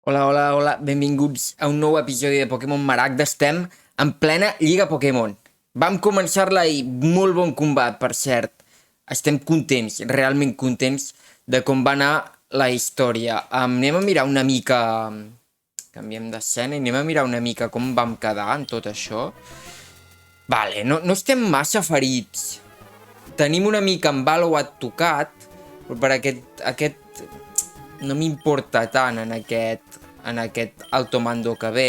Hola, hola, hola, benvinguts a un nou episodi de Pokémon Maragda. Estem en plena Lliga Pokémon. Vam començar-la i molt bon combat, per cert. Estem contents, realment contents de com va anar la història. Anem a mirar una mica... Canviem d'escena i anem a mirar una mica com vam quedar en tot això. Vale, no estem massa ferits. Tenim una mica en Valowat tocat, però per aquest no m'importa tant en aquest altomando que ve.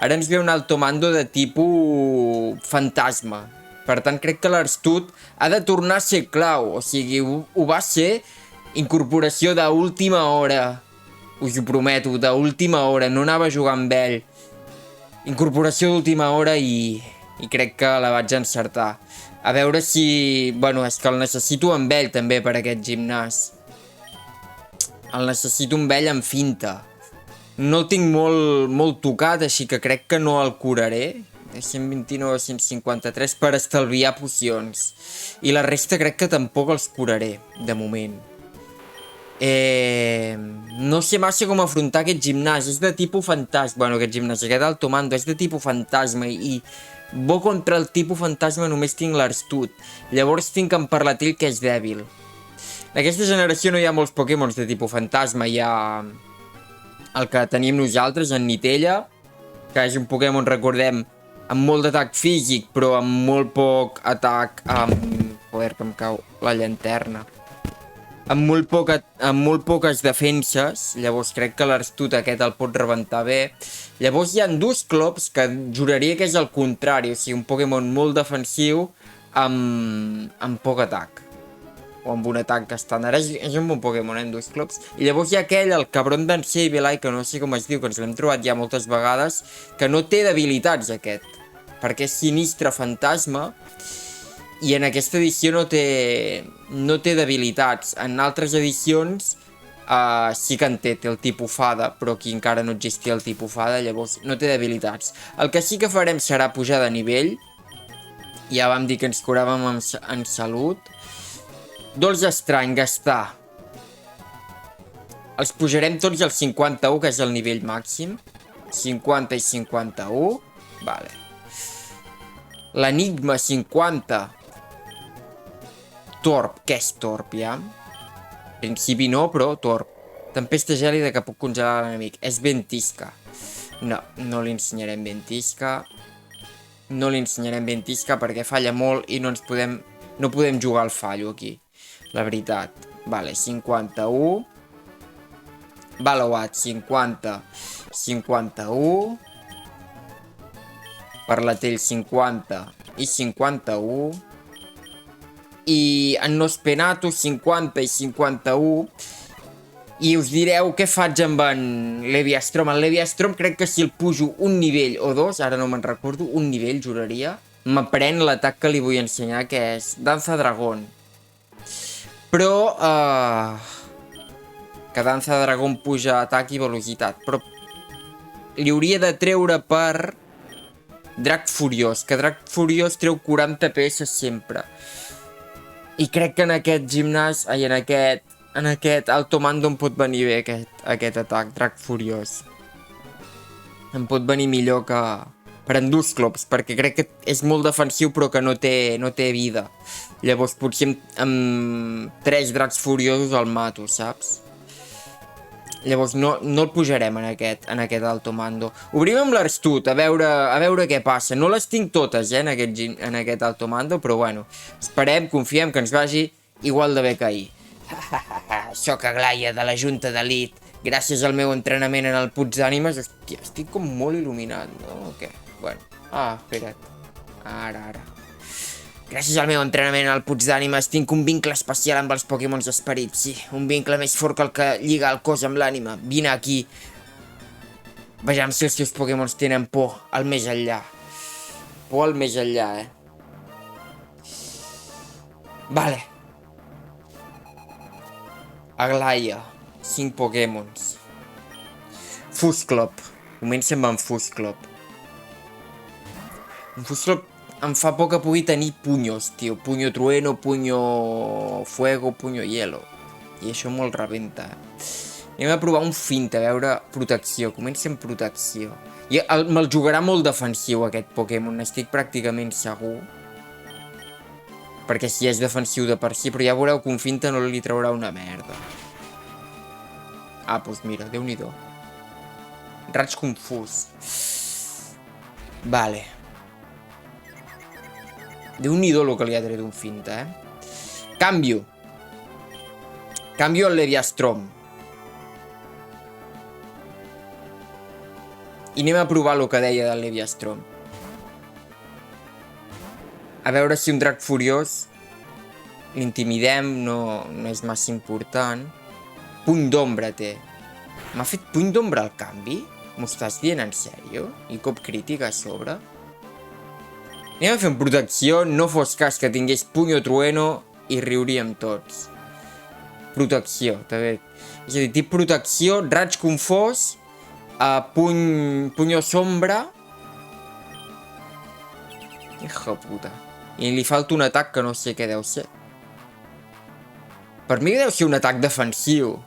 Ara ens ve un altomando de tipus fantasma. Per tant, crec que l'Arstut ha de tornar a ser clau. O sigui, ho va ser incorporació d'última hora. Us ho prometo, d'última hora. No anava a jugar amb ell. Incorporació d'última hora i crec que la vaig encertar. A veure si... Bueno, és que el necessito amb ell també per aquest gimnàs. El necessito amb ell amb finta. No el tinc molt tocat, així que crec que no el curaré. De 129 a 153 per estalviar pocions. I la resta crec que tampoc els curaré, de moment. No sé massa com afrontar aquest gimnàs. És de tipus fantasma. Bueno, aquest gimnàs, aquest altomando és de tipus fantasma i bo contra el tipus fantasma només tinc l'Arstut. Llavors tinc en Parlatell, que és dèbil. En aquesta generació no hi ha molts Pokémons de tipus fantasma. Hi ha el que tenim nosaltres, en Nitella, que és un Pokémon, recordem, amb molt d'atac físic, però amb molt poc atac amb... Joder, que em cau la llanterna. Amb molt poques defenses. Llavors crec que l'Arstut aquest el pot rebentar bé. Llavors hi ha Dusclops, que juraria que és el contrari. O sigui, un Pokémon molt defensiu amb poc atac. O amb un atac estàndard. És un bon Pokémon, Dusclops. I llavors hi ha aquell, el cabron d'en Sableye, que no sé com es diu, que ens l'hem trobat ja moltes vegades, que no té debilitats, aquest. Perquè és sinistre fantasma. I en aquesta edició no té debilitats. En altres edicions sí que en té el tipus fada, però aquí encara no existia el tipus fada, llavors no té debilitats. El que sí que farem serà pujar de nivell. Ja vam dir que ens curàvem en salut. Dolç estrany, gastar. Els pujarem tots al 51, que és el nivell màxim. 50 i 51. Vale. L'enigma 50. Torp. Què és Torp, ja? En principi no, però Torp. Tempesta gèlida que puc congelar l'enemic. És Ventisca. No li ensenyarem Ventisca. No li ensenyarem Ventisca perquè falla molt i no podem jugar al fallo aquí. La veritat. Vale, 51. Valowat, 50. 51. Parlatell, 50 i 51. I en Nospenato, 50 i 51. I us direu què faig amb en Leviastrom. En Leviastrom crec que si el pujo un nivell o dos, ara no me'n recordo, un nivell, juraria, m'aprèn l'atac que li vull ensenyar, que és Danza Dragón. Però... que Danza Dragón puja atac i velocitat. Però li hauria de treure per... Drac Furiós, que Drac Furiós treu 40 PS sempre. I crec que en aquest gimnàs, en aquest altomando em pot venir bé aquest atac, Drac Furiós. Em pot venir millor que per en Dusclops, perquè crec que és molt defensiu però que no té vida. Llavors potser amb 3 Dracs Furiosos el mato, saps? Llavors no el pujarem en aquest altomando. Obrim amb l'Arstut, a veure què passa. No les tinc totes, en aquest altomando, però bueno. Esperem, confiem que ens vagi igual de bé que ahir. Soc Aglaia de la Junta d'Elit. Gràcies al meu entrenament en el Puig d'Ànimes... Hòstia, estic com molt il·luminat, no? O què? Bueno. Espera't. Ara. Gràcies al meu entrenament al Puig d'Ànimes tinc un vincle especial amb els Pokémons esperits, sí. Un vincle més fort que el que lliga el cos amb l'ànima. Vine aquí. Vejam si els teus Pokémons tenen por al més enllà. Por al més enllà, Vale. Aglaia. 5 Pokémons. Fusclop. Comença amb en Fusclop. En Fusclop em fa por que pugui tenir punyos, tio. Puño trueno, puño fuego, puño hielo. I això molt rebenta. Anem a provar un fint, a veure... Protecció, comença amb protecció. I me'l jugarà molt defensiu, aquest Pokémon, n'estic pràcticament segur. Perquè si és defensiu de per si, però ja veureu que un finta no li traurà una merda. Ah, doncs mira, Déu-n'hi-do. Raig confús. Vale. Déu-n'hi-do el que li ha tret un finta, Canvio. Canvio el Leviastrom. I anem a provar el que deia del Leviastrom. A veure si un drac furiós l'intimidem, no és massa important. Puny d'ombra té. M'ha fet puny d'ombra al canvi? M'ho estàs dient en sèrio? I cop crític a sobre? Anem a fer protecció, no fos cas que tingués puny o trueno i riuríem tots. Protecció, també. És a dir, tip protecció, raig confós, puny o sombra. Hija puta. I li falta un atac que no sé què deu ser. Per mi deu ser un atac defensiu.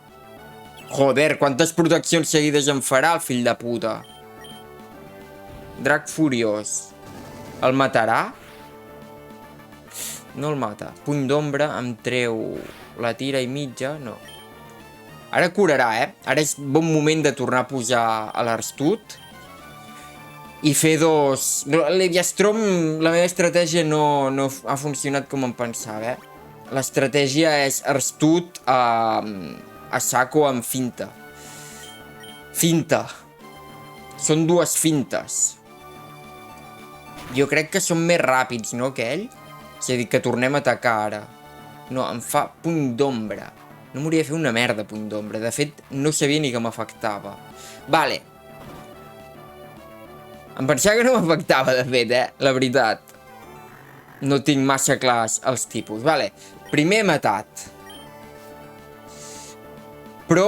Joder, quantes proteccions seguides em farà el fill de puta. Drac furiós. El matarà? No el mata. Puny d'ombra, em treu la tira i mitja, no. Ara curarà, Ara és bon moment de tornar a pujar a l'Arstut. I fer dos... L'Eviastrom, la meva estratègia no ha funcionat com em pensava, L'estratègia és Arstut a saco amb finta. Finta. Són dues fintes. Jo crec que són més ràpids, no, que ell? És a dir, que tornem a atacar ara. No, em fa puny d'ombra. No m'hauria de fer una merda puny d'ombra. De fet, no sabia ni que m'afectava. Vale. Em pensava que no m'afectava, de fet, la veritat. No tinc massa clars els tipus. Vale. Primer matat. Però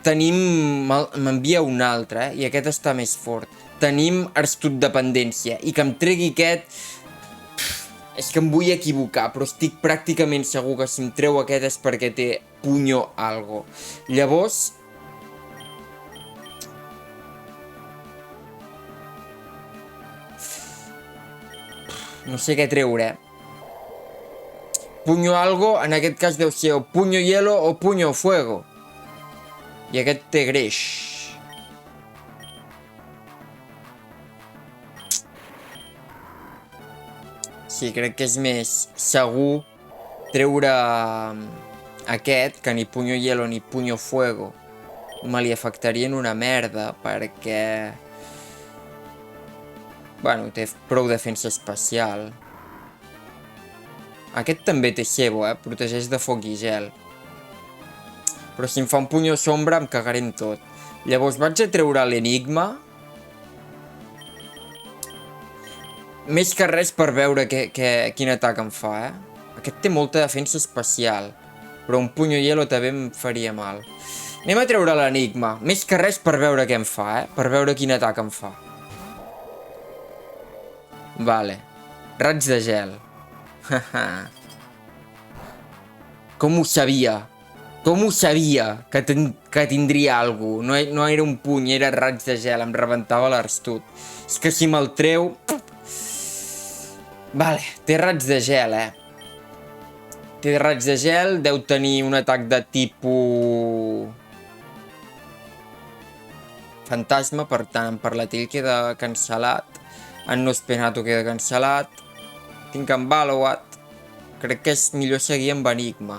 tenim... M'envia un altre, I aquest està més fort. Tenim Arstut dependència. I que em tregui aquest... És que em vull equivocar, però estic pràcticament segur que si em treu aquest és perquè té punyo algo. Llavors... No sé què treure, Punyo algo, en aquest cas deu ser o punyo hielo o punyo fuego. I aquest té greix. Sí, crec que és més segur treure aquest, que ni punyo hielo ni punyo fuego me li afectarien una merda, perquè... Bueno, té prou defensa especial. Aquest també té cebo, protegeix de foc i gel. Però si em fa un punyo sombra em cagaré en tot. Llavors vaig a treure l'enigma. Més que res per veure quin atac em fa, Aquest té molta defensa especial. Però un punyo hielo també em faria mal. Anem a treure l'enigma. Més que res per veure què em fa, Per veure quin atac em fa. Vale. Raig de gel. Com ho sabia? Com ho sabia que tindria alguna cosa? No era un puny, era raig de gel. Em rebentava l'Arstut. És que si me'l treu... Vale, té raig de gel, Té raig de gel, deu tenir un atac de tipus... Fantasma, per tant, per la Till queda cancel·lat. En Nospenato queda cancel·lat. Tinc en Balowat. Crec que és millor seguir amb Enigma.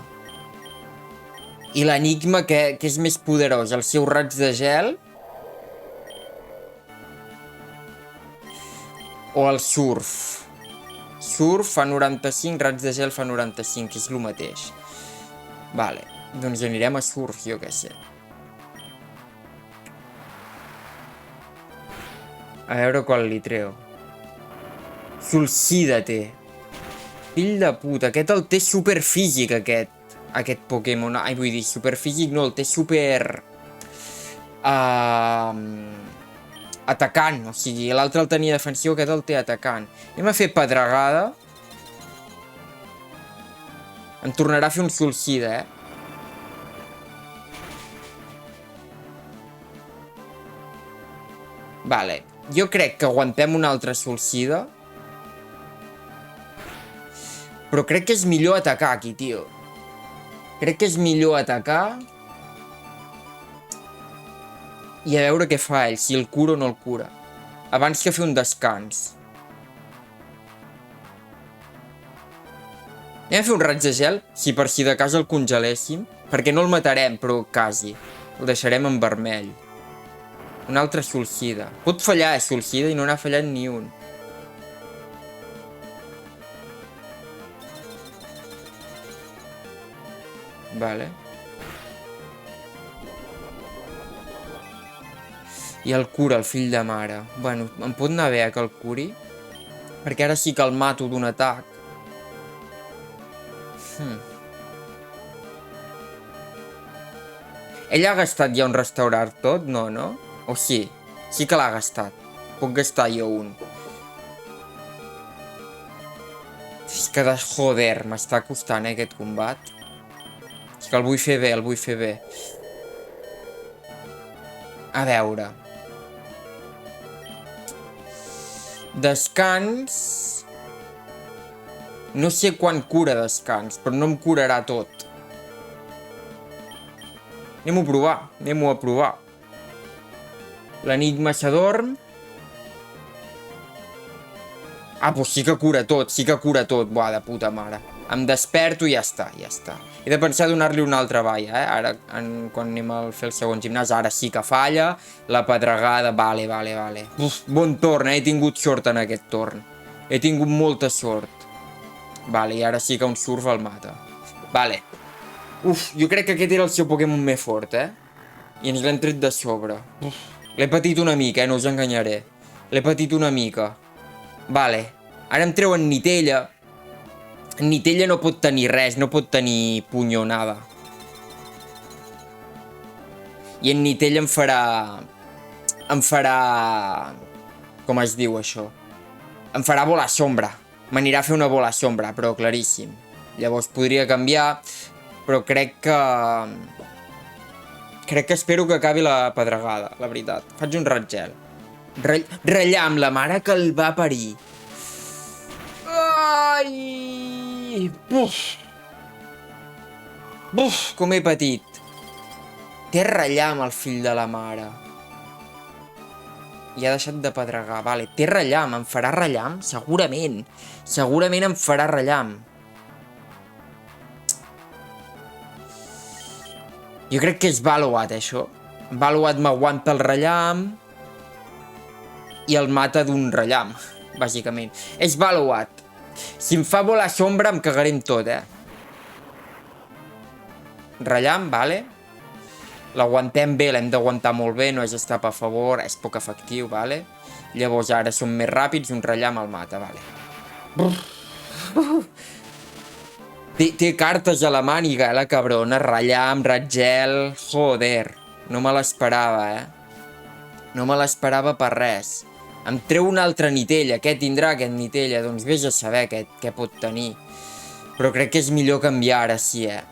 I l'Enigma, que és més poderós? El seu raig de gel? O el Surf? Surf fa 95, raig de gel fa 95, que és el mateix. Vale, doncs anirem a Surf, jo què sé. A veure qual li treu. Sulcida té. Fill de puta, aquest el té superfísic, aquest Pokémon. Ai, vull dir, superfísic no, el té super... atacant, o sigui, l'altre el tenia defensiu, aquest el té atacant. Anem a fer pedregada. Em tornarà a fer un Sulcida, Vale, jo crec que aguantem una altra solcida. Però crec que és millor atacar aquí, tio. Crec que és millor atacar. I a veure què fa ell, si el cura o no el cura. Abans que fer un descans. Anem a fer un raig de gel, si de cas el congeléssim. Perquè no el matarem, però quasi. El deixarem en vermell. Una altra solcida. Pot fallar, solcida, i no n'ha fallat ni un. Vale. I el cura, el fill de mare. Bueno, em pot anar bé que el curi? Perquè ara sí que el mato d'un atac. Ell ha gastat ja un restaurar tot? No, no? O sí? Sí que l'ha gastat. Puc gastar jo un. És que de joder, m'està costant, aquest combat. És que el vull fer bé, el vull fer bé. A veure. Descans. No sé quan cura descans, però no em curarà tot. Anem-ho a provar, anem-ho a provar. L'enigma s'adorm. Ah, doncs sí que cura tot, sí que cura tot. Buah, de puta mare. Em desperto i ja està, ja està. He de pensar donar-li una altra balla, eh? Ara, quan anem a fer el segon gimnàs, ara sí que falla. La pedregada, vale. Uf, bon torn, eh? He tingut sort en aquest torn. He tingut molta sort. Vale, i ara sí que un surf el mata. Vale. Uf, jo crec que aquest era el seu Pokémon més fort, eh? I ens l'hem tret de sobre. L'he patit una mica, no us enganyaré. L'he patit una mica. Vale. Ara em treu en Nitella. En Nitella no pot tenir res, no pot tenir punyonada. I en Nitella em farà... Com es diu això? Em farà bola sombra. M'anirà a fer una bola sombra, però claríssim. Llavors podria canviar, però crec que espero que acabi la pedregada, la veritat. Faig un ratgel. Rellam, la mare que el va parir. Ai! Buf, com he patit. Té rellam, el fill de la mare. I ha deixat de pedregar. Vale, té rellam. Em farà rellam? Segurament. Segurament em farà rellam. Jo crec que és Valuat, això. Valuat m'aguanta el rellam i el mata d'un rellam, bàsicament. És Valuat. Si em fa bola sombra em cagaré en tot, eh? Rellam, vale. L'aguantem bé, l'hem d'aguantar molt bé, no és estap a favor, és poc efectiu, vale? Llavors ara som més ràpids, un rellam el mata, vale. Té cartes a la màniga, la cabrona, rellam, ratgel, joder. No me l'esperava, eh? No me l'esperava per res. Em treu una altra Nitella, què tindrà aquest Nitella? Doncs vés a saber què pot tenir. Però crec que és millor canviar ara sí, eh?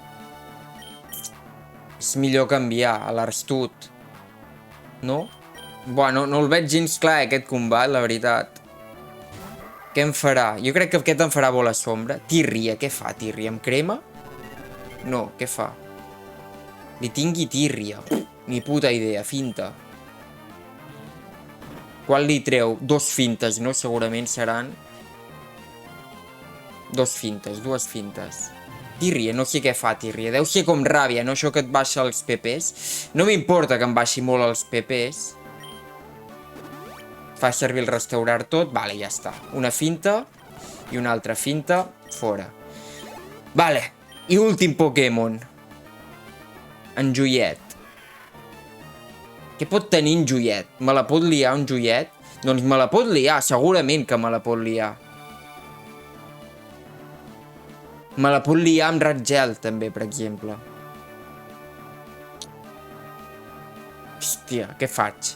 És millor canviar a l'Arstut. No? Bueno, no el veig gens clar, aquest combat, la veritat. Què em farà? Jo crec que aquest em farà bola sombra. Tírria, què fa Tírria? Em crema? No, què fa? Li tingui Tírria. Ni puta idea, finta. Qual li treu? Dos fintes, no? Segurament seran... dues fintes. Tírria, no sé què fa Tírria. Deu ser com ràbia, no? Això que et baixa els PPs. No m'importa que em baixi molt els PPs. Fa servir el restaurar tot. Vale, ja està. Una finta i una altra finta. Fora. Vale. I últim Pokémon. En Joiet. Què pot tenir en Joiet? Me la pot liar un Joiet? Doncs me la pot liar, segurament que me la pot liar. Me la pot liar amb ratgel, també, per exemple. Hòstia, què faig?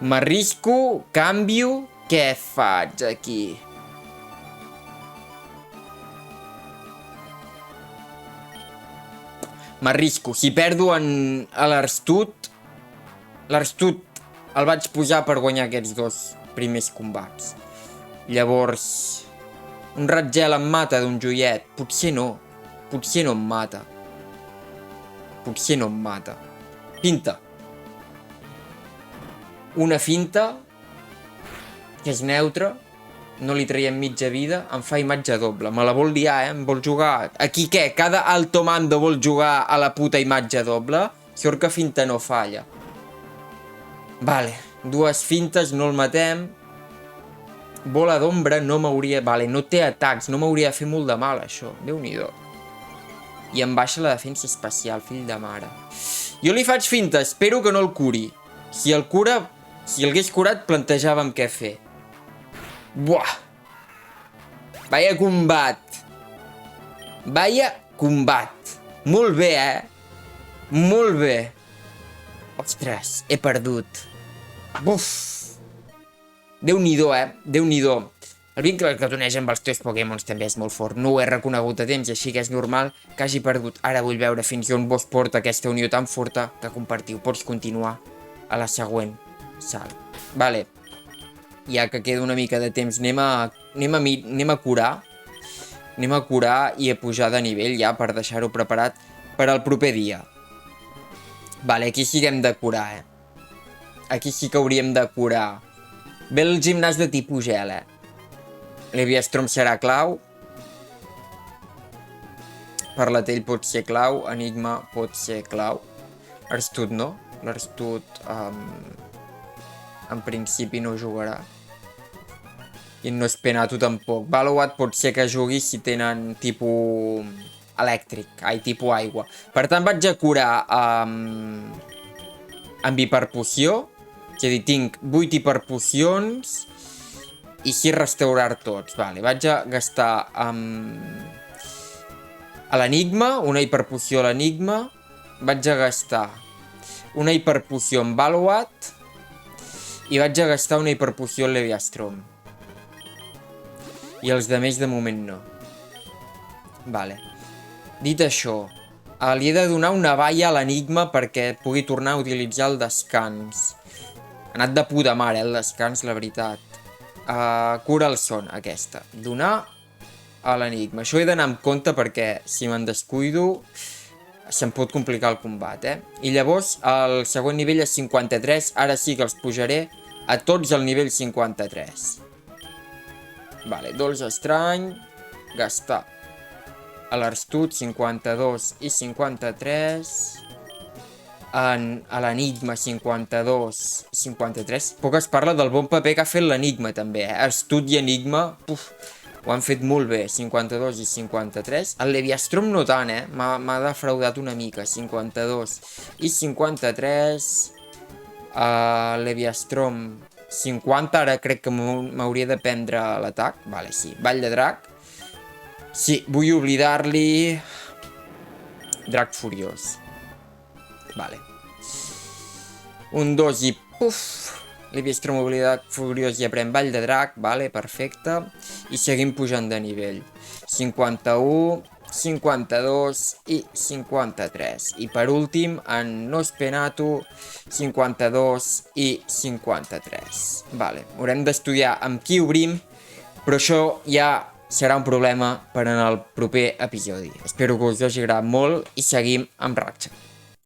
M'arrisco, canvio... Què faig aquí? M'arrisco. Si perdo a l'Arstut... L'Arstut el vaig posar per guanyar aquests 2 primers combats. Llavors, un ratgel em mata d'un joiet? Potser no. Potser no em mata. Potser no em mata. Finta. Una finta, que és neutra, no li traiem mitja vida, em fa imatge doble. Me la vol liar, Em vol jugar... Aquí què? Cada alto mando vol jugar a la puta imatge doble? Sort que finta no falla. Vale, 2 fintes, no el matem. Bola d'ombra no m'hauria... Vale, no té atacs, no m'hauria de fer molt de mal, això. Déu-n'hi-do. I em baixa la defensa especial, fill de mare. Jo li faig finta, espero que no el curi. Si el cura... Si el hagués curat, plantejàvem què fer. Buah! Vaya combat! Vaya combat! Molt bé, Molt bé! Ostres, he perdut. Buf! Déu-n'hi-do, Déu-n'hi-do. El vincle que t'uneix amb els teus Pokémons també és molt fort. No ho he reconegut a temps, així que és normal que hagi perdut. Ara vull veure fins on vos porta aquesta unió tan forta que compartiu. Pots continuar a la següent sala. Vale. Ja que queda una mica de temps, anem a curar. Anem a curar i a pujar de nivell ja per deixar-ho preparat per al proper dia. Vale, aquí sí que hem de curar, Aquí sí que hauríem de curar. Ve el gimnàs de tipus gel, L'Eviastrom serà clau. Parlatell pot ser clau. Enigma pot ser clau. Arstut no. L'Arstut en principi no jugarà. I no és Penatu tampoc. Balowat pot ser que jugui si tenen tipus elèctric. Tipus aigua. Per tant vaig a curar amb hiperpoció. És a dir, tinc 8 hiperpocions i 6 restaurar tots. Vale, vaig a gastar a l'enigma, una hiperpoció a l'enigma. Vaig a gastar una hiperpoció en Balowat i vaig a gastar una hiperpoció en Leviastrom. I els demés de moment no. Vale. Dit això, li he de donar una balla a l'enigma perquè pugui tornar a utilitzar el descans. Ha anat de puta mare, el descans, la veritat. Cura el son, aquesta. Donar a l'enigma. Això he d'anar amb compte perquè si me'n descuido se'm pot complicar el combat, I llavors el següent nivell és 53. Ara sí que els pujaré a tots al nivell 53. Vale, dolç estrany. Gastar. A l'Arstut, 52 i 53... a l'enigma 52 i 53. Poc es parla del bon paper que ha fet l'enigma també, Arstut i enigma, ho han fet molt bé, 52 i 53. El Leviastrom no tant, m'ha defraudat una mica, 52 i 53. Leviastrom 50, ara crec que m'hauria de prendre l'atac. Vale, sí, Vall de Drac. Sí, vull oblidar-li Drac Furiós. Vale. 1, 2 i puf! Leviastrom oblidat furiós i aprèn Vall de Drac. Vale, perfecte. I seguim pujant de nivell. 51, 52 i 53. I per últim, en Nospenatu, 52 i 53. Vale, haurem d'estudiar amb qui obrim, però això ja serà un problema per en el proper episodi. Espero que us hagi agradat molt i seguim amb Ratchet.